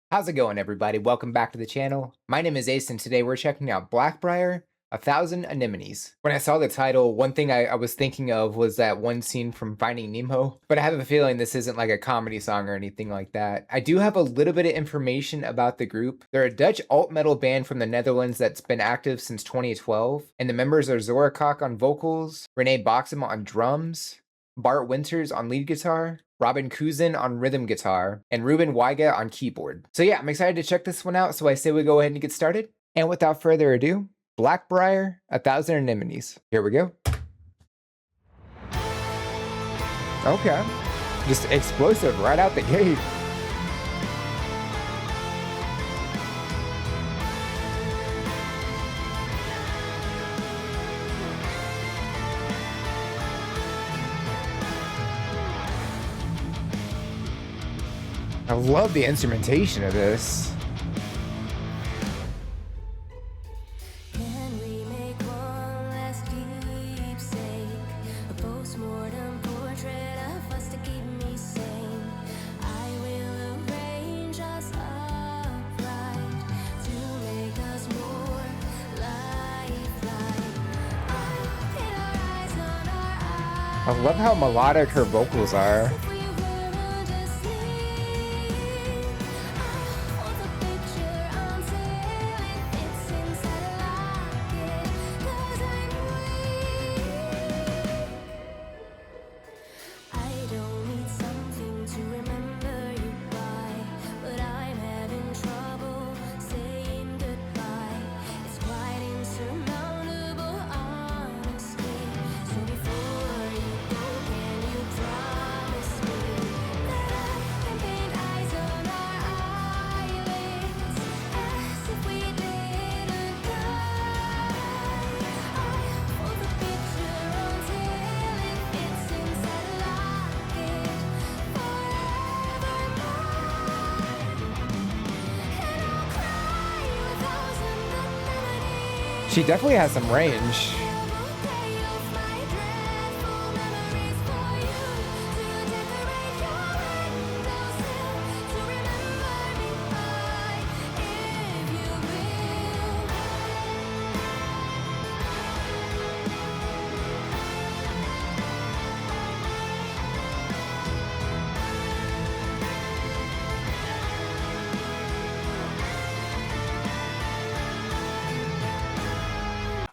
How's it going, everybody? Welcome back to the channel. My name is Ace, and today we're checking out Blackbriar, 1,000 Anemones. When I saw the title, one thing I was thinking of was that one scene from Finding Nemo, but I have a feeling this isn't like a comedy song or anything like that. I do have a little bit of information about the group. They're a Dutch alt-metal band from the Netherlands that's been active since 2012, and the members are Zora Kok on vocals, Renee Boxem on drums, Bart Winters on lead guitar, Robin Kuzin on rhythm guitar, and Ruben Weiga on keyboard. So yeah, I'm excited to check this one out, so I say we go ahead and get started. And without further ado, Blackbriar, 1,000 Anemones. Here we go. Okay. Just explosive right out the gate. I love the instrumentation of this. Can we make one last keepsake? A postmortem portrait of us to keep me sane. I will arrange us upright to make us more lifelike. I'll pin our eyes on our eyes. I love how melodic her vocals are. If we were under sleep, I hold the picture until it fits inside a locket. 'Cause I'm weak. I don't need something to remember you by, but I'm having trouble saying goodbye. It's quite insurmountable, honestly. So before you go, can you promise me that I can paint eyes on our eyelids as if we didn't die? I'll hold the picture until it fits inside a locket forevermore. And I'll cry 1,000 anemones. She definitely has some range.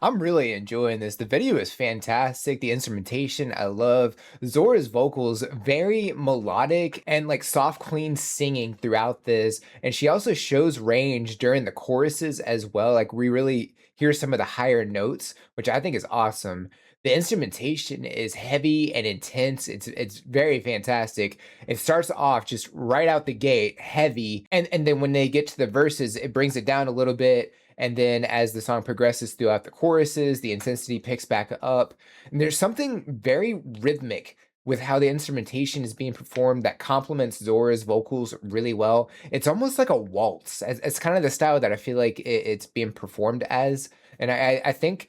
I'm really enjoying this. The video is fantastic. The instrumentation, I love. Zora's vocals, very melodic and like soft, clean singing throughout this. And she also shows range during the choruses as well. Like we really hear some of the higher notes, which I think is awesome. The instrumentation is heavy and intense. It's very fantastic. It starts off just right out the gate, heavy, and then when they get to the verses, it brings it down a little bit. And then as the song progresses throughout the choruses, the intensity picks back up. And there's something very rhythmic with how the instrumentation is being performed that complements Zora's vocals really well. It's almost like a waltz. It's kind of the style that I feel like it's being performed as. And I think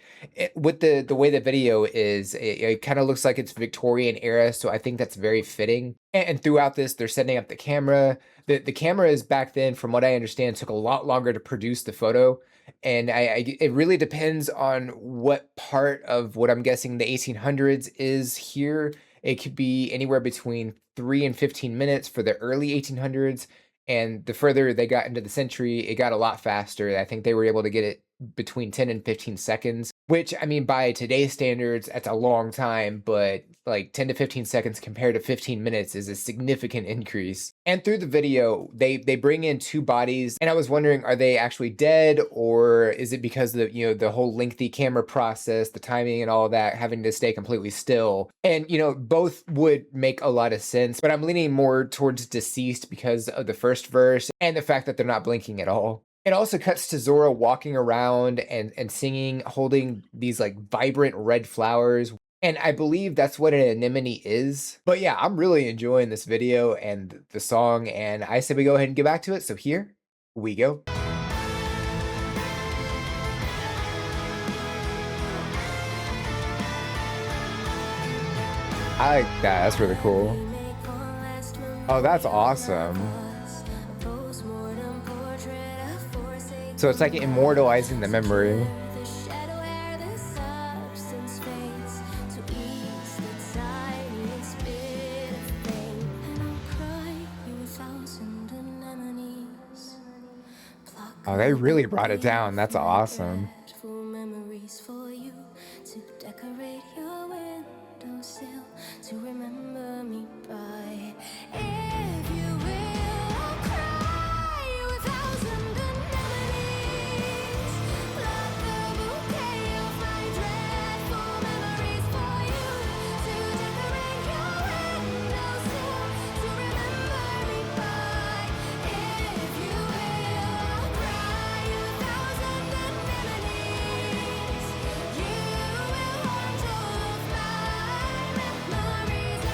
with the way the video is, it kind of looks like it's Victorian era. So I think that's very fitting. And throughout this, they're setting up the camera. The cameras back then, from what I understand, took a lot longer to produce the photo. And it really depends on what part of what I'm guessing the 1800s is here. It could be anywhere between 3 and 15 minutes for the early 1800s. And the further they got into the century, it got a lot faster. I think they were able to get it between 10 and 15 seconds, which, I mean, by today's standards, that's a long time, but like 10 to 15 seconds compared to 15 minutes is a significant increase. And through the video, they bring in two bodies, and I was wondering, are they actually dead, or is it because of the whole lengthy camera process, the timing and all that, having to stay completely still? And both would make a lot of sense, but I'm leaning more towards deceased because of the first verse and the fact that they're not blinking at all. It also cuts to Zora walking around and singing, holding these like vibrant red flowers. And I believe that's what an anemone is. But yeah, I'm really enjoying this video and the song. And I said we go ahead and get back to it. So here we go. I like that. That's really cool. Oh, that's awesome. Postmortem So it's like immortalizing the memory. The shadow where the substance fades to ease the tiniest bit of pain. And I'll cry you 1,000 anemones. Pluck Oh, they all the really brought it way down. off That's my awesome. dreadful memories for you to decorate your windowsill to remember me by. If you will, I'll cry you 1,000 anemones. Pluck the bouquet of my dreadful memories for you to decorate your windowsill to remember me by. If you will, I'll cry you 1,000 anemones. You will haunt all of my memories. La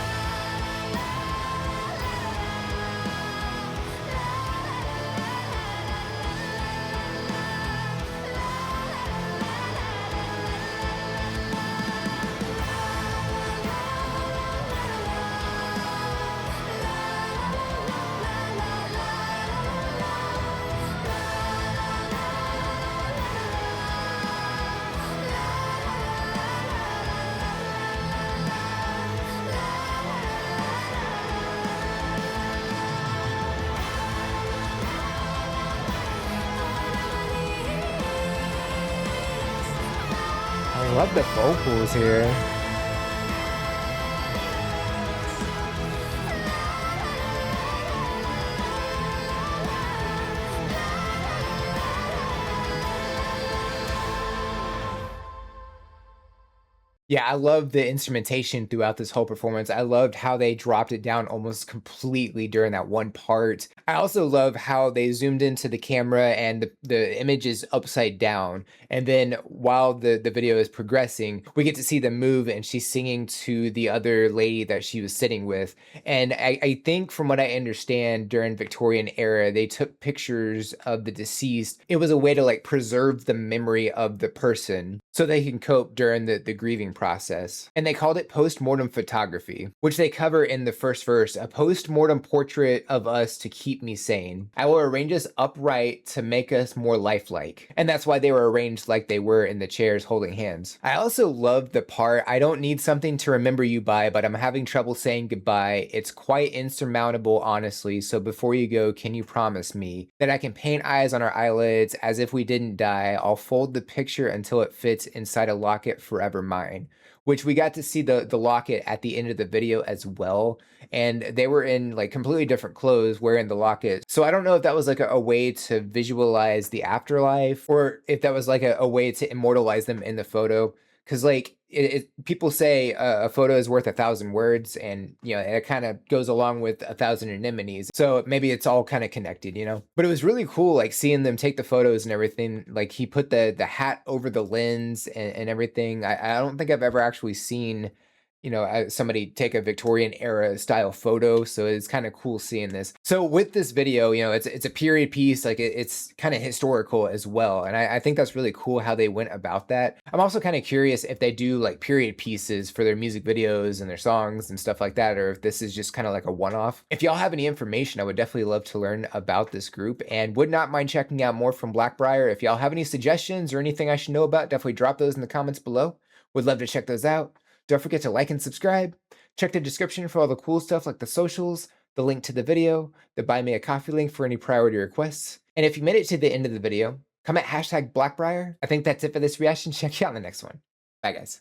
la I love the vocals here. Yeah, I love the instrumentation throughout this whole performance. I loved how they dropped it down almost completely during that one part. I also love how they zoomed into the camera and the image is upside down. And then while the video is progressing, we get to see them move and she's singing to the other lady that she was sitting with. And I think from what I understand during Victorian era, they took pictures of the deceased. It was a way to like preserve the memory of the person so they can cope during the grieving process. And they called it post-mortem photography, which they cover in the first verse, a post-mortem portrait of us to keep me sane. I will arrange us upright to make us more lifelike. And that's why they were arranged like they were in the chairs holding hands. I also love the part, I don't need something to remember you by, but I'm having trouble saying goodbye. It's quite insurmountable, honestly. So before you go, can you promise me that I can paint eyes on our eyelids as if we didn't die? I'll fold the picture until it fits inside a locket forever mine. Which we got to see the locket at the end of the video as well. And they were in like completely different clothes wearing the locket. So I don't know if that was like a way to visualize the afterlife or if that was like a way to immortalize them in the photo. Cause like people say a photo is worth 1,000 words, and you know it kind of goes along with 1,000 anemones. So maybe it's all kind of connected, you know. But it was really cool, like seeing them take the photos and everything. Like he put the hat over the lens and everything. I don't think I've ever actually seen, you know, somebody take a Victorian era style photo. So it's kind of cool seeing this. So with this video, you know, it's a period piece, like it's kind of historical as well. And I think that's really cool how they went about that. I'm also kind of curious if they do like period pieces for their music videos and their songs and stuff like that, or if this is just kind of like a one-off. If y'all have any information, I would definitely love to learn about this group and would not mind checking out more from Blackbriar. If y'all have any suggestions or anything I should know about, definitely drop those in the comments below. Would love to check those out. Don't forget to like and subscribe. Check the description for all the cool stuff like the socials, the link to the video, the buy me a coffee link for any priority requests. And if you made it to the end of the video, comment hashtag Blackbriar. I think that's it for this reaction. Check you out in the next one. Bye guys.